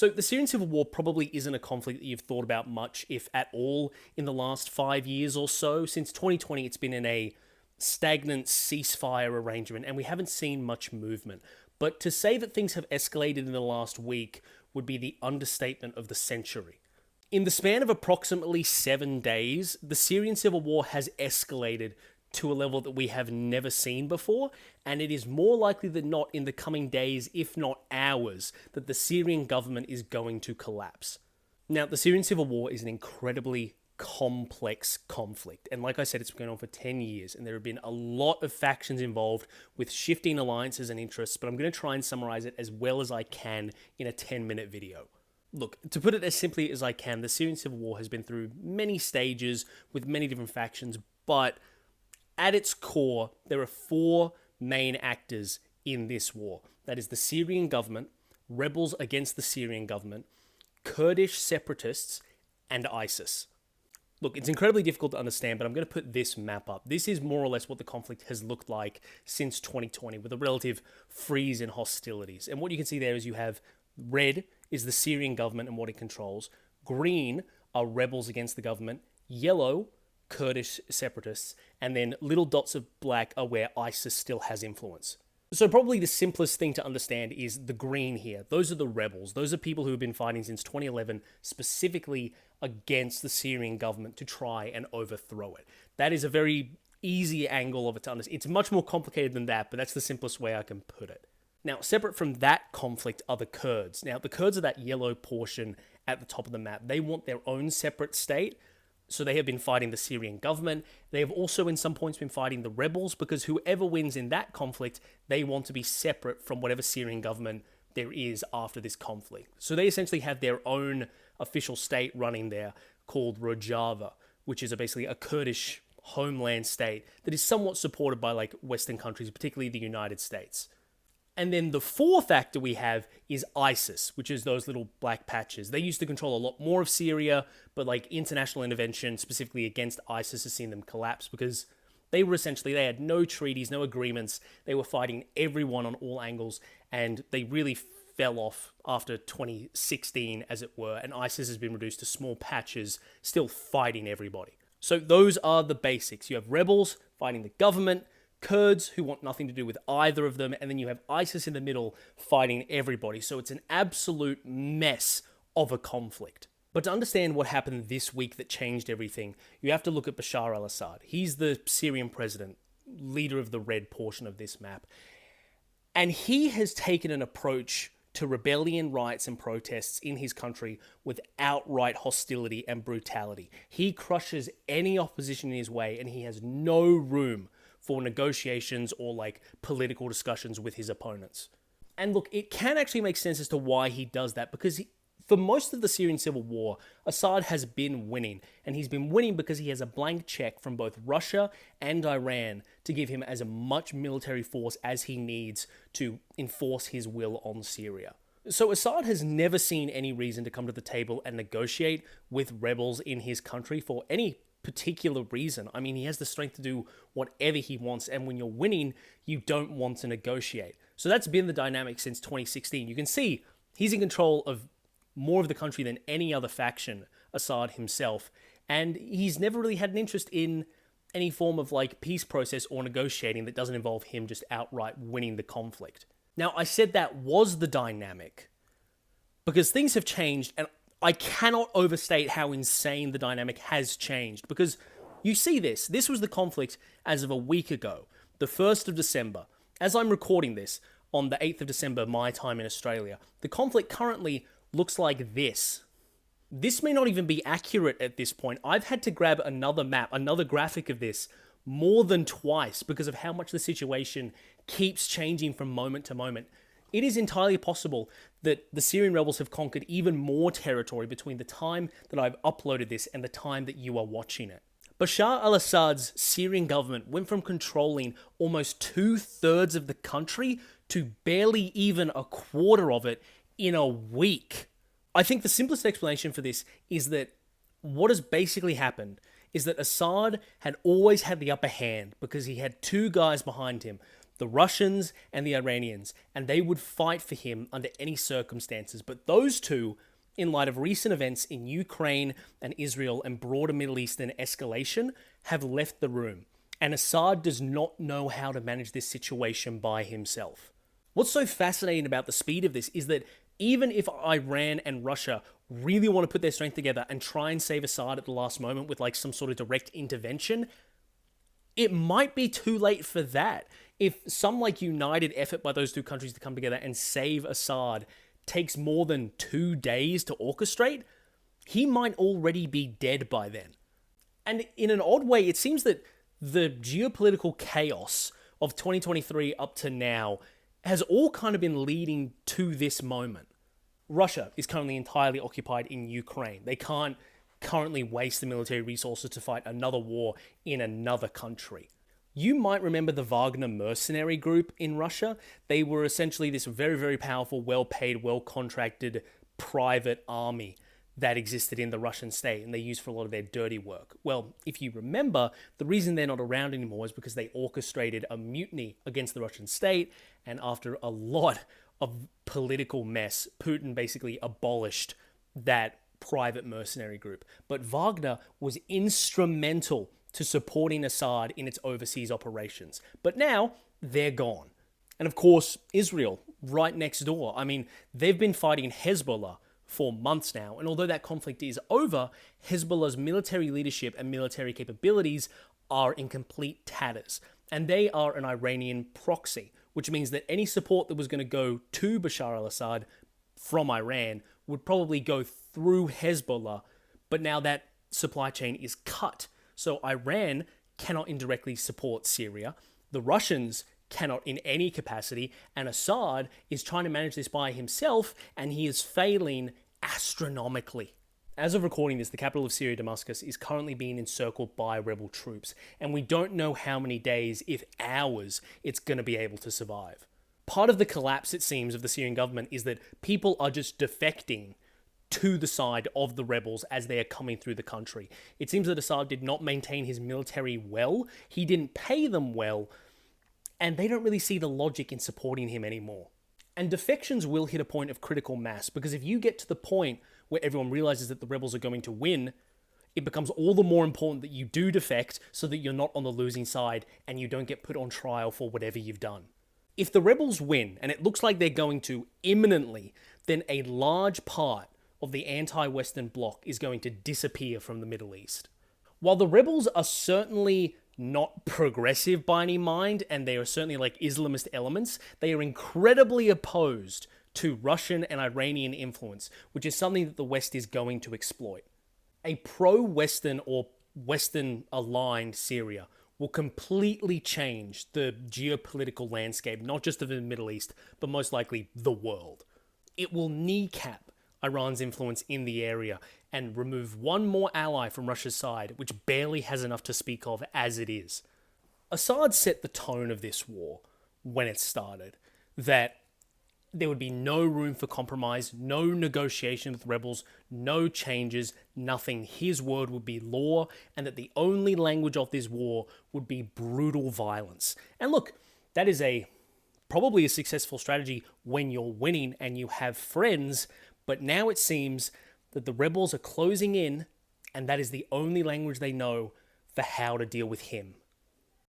So the Syrian civil war probably isn't a conflict that you've thought about much, if at all, in the last 5 years or so. Since 2020, it's been in a stagnant ceasefire arrangement, and we haven't seen much movement. But to say that things have escalated in the last week would be the understatement of the century. In the span of approximately 7 days, the Syrian civil war has escalated to a level that we have never seen before, and it is more likely than not in the coming days, if not hours, that the Syrian government is going to collapse. Now, the Syrian civil war is an incredibly complex conflict, and like I said, it's been going on for 10 years, and there have been a lot of factions involved with shifting alliances and interests, but I'm going to try and summarize it as well as I can in a 10-minute video. Look, to put it as simply as I can, the Syrian civil war has been through many stages with many different factions, but at its core, there are 4 main actors in this war. That is the Syrian government, rebels against the Syrian government, Kurdish separatists, and ISIS. Look, it's incredibly difficult to understand, but I'm going to put this map up. This is more or less what the conflict has looked like since 2020, with a relative freeze in hostilities. And what you can see there is you have red is the Syrian government and what it controls, green are rebels against the government, yellow Kurdish separatists, and then little dots of black are where ISIS still has influence. So probably the simplest thing to understand is the green here. Those are the rebels. Those are people who have been fighting since 2011 specifically against the Syrian government to try and overthrow it. That is a very easy angle of it to understand. It's much more complicated than that, but that's the simplest way I can put it. Now, separate from that conflict are the Kurds. Now, the Kurds are that yellow portion at the top of the map. They want their own separate state. So they have been fighting the Syrian government. They have also in some points been fighting the rebels, because whoever wins in that conflict, they want to be separate from whatever Syrian government there is after this conflict. So they essentially have their own official state running there called Rojava, which is basically a Kurdish homeland state that is somewhat supported by like Western countries, particularly the United States. And then the fourth actor we have is ISIS, which is those little black patches. They used to control a lot more of Syria, but like international intervention specifically against ISIS has seen them collapse, because they had no treaties, no agreements. They were fighting everyone on all angles, and they really fell off after 2016, as it were, and ISIS has been reduced to small patches, still fighting everybody. So those are the basics. You have rebels fighting the government, Kurds who want nothing to do with either of them, and then you have ISIS in the middle fighting everybody. So it's an absolute mess of a conflict. But to understand what happened this week that changed everything, you have to look at Bashar al-Assad. He's the Syrian president, leader of the red portion of this map. And he has taken an approach to rebellion, riots, and protests in his country with outright hostility and brutality. He crushes any opposition in his way, and he has no room for negotiations or like political discussions with his opponents. And look, it can actually make sense as to why he does that, because for most of the Syrian civil war, Assad has been winning, and he's been winning because he has a blank check from both Russia and Iran to give him as much military force as he needs to enforce his will on Syria. So Assad has never seen any reason to come to the table and negotiate with rebels in his country for any particular reason. I mean, he has the strength to do whatever he wants, and when you're winning, you don't want to negotiate. So that's been the dynamic since 2016. You can see he's in control of more of the country than any other faction, Assad himself, and he's never really had an interest in any form of like peace process or negotiating that doesn't involve him just outright winning the conflict. Now, I said that was the dynamic because things have changed, and I cannot overstate how insane the dynamic has changed, because you see this. This was the conflict as of a week ago, the 1st of December. As I'm recording this on the 8th of December, my time in Australia, the conflict currently looks like this. This may not even be accurate at this point. I've had to grab another map, another graphic of this more than twice because of how much the situation keeps changing from moment to moment. It is entirely possible that the Syrian rebels have conquered even more territory between the time that I've uploaded this and the time that you are watching it. Bashar al-Assad's Syrian government went from controlling almost 2/3 of the country to barely even a quarter of it in a week. I think the simplest explanation for this is that what has basically happened is that Assad had always had the upper hand because he had two guys behind him, the Russians and the Iranians, and they would fight for him under any circumstances. But those two, in light of recent events in Ukraine and Israel and broader Middle Eastern escalation, have left the room. And Assad does not know how to manage this situation by himself. What's so fascinating about the speed of this is that even if Iran and Russia really want to put their strength together and try and save Assad at the last moment with like some sort of direct intervention, it might be too late for that. If some like united effort by those two countries to come together and save Assad takes more than 2 days to orchestrate, he might already be dead by then. And in an odd way, it seems that the geopolitical chaos of 2023 up to now has all kind of been leading to this moment. Russia is currently entirely occupied in Ukraine. They can't currently waste the military resources to fight another war in another country. You might remember the Wagner mercenary group in Russia. They were essentially this very, very powerful, well-paid, well-contracted private army that existed in the Russian state, and they used for a lot of their dirty work. Well, if you remember, the reason they're not around anymore is because they orchestrated a mutiny against the Russian state, and after a lot of political mess, Putin basically abolished that private mercenary group. But Wagner was instrumental to supporting Assad in its overseas operations. But now, they're gone. And of course, Israel, right next door. I mean, they've been fighting Hezbollah for months now, and although that conflict is over, Hezbollah's military leadership and military capabilities are in complete tatters, and they are an Iranian proxy, which means that any support that was going to go to Bashar al-Assad from Iran would probably go through Hezbollah, but now that supply chain is cut. So Iran cannot indirectly support Syria, the Russians cannot in any capacity, and Assad is trying to manage this by himself, and he is failing astronomically. As of recording this, the capital of Syria, Damascus, is currently being encircled by rebel troops, and we don't know how many days, if hours, it's going to be able to survive. Part of the collapse, it seems, of the Syrian government is that people are just defecting to the side of the rebels as they are coming through the country. It seems that Assad did not maintain his military well, he didn't pay them well, and they don't really see the logic in supporting him anymore. And defections will hit a point of critical mass, because if you get to the point where everyone realizes that the rebels are going to win, it becomes all the more important that you do defect so that you're not on the losing side and you don't get put on trial for whatever you've done. If the rebels win, and it looks like they're going to imminently, then a large part of the anti-Western bloc is going to disappear from the Middle East. While the rebels are certainly not progressive by any mind, and they are certainly like Islamist elements, they are incredibly opposed to Russian and Iranian influence, which is something that the West is going to exploit. A pro-Western or Western-aligned Syria will completely change the geopolitical landscape, not just of the Middle East, but most likely the world. It will kneecap Iran's influence in the area and remove one more ally from Russia's side, which barely has enough to speak of as it is. Assad set the tone of this war when it started, that there would be no room for compromise, no negotiation with rebels, no changes, nothing. His word would be law, and that the only language of this war would be brutal violence. And look, that is probably a successful strategy when you're winning and you have friends, but now it seems that the rebels are closing in, and that is the only language they know for how to deal with him.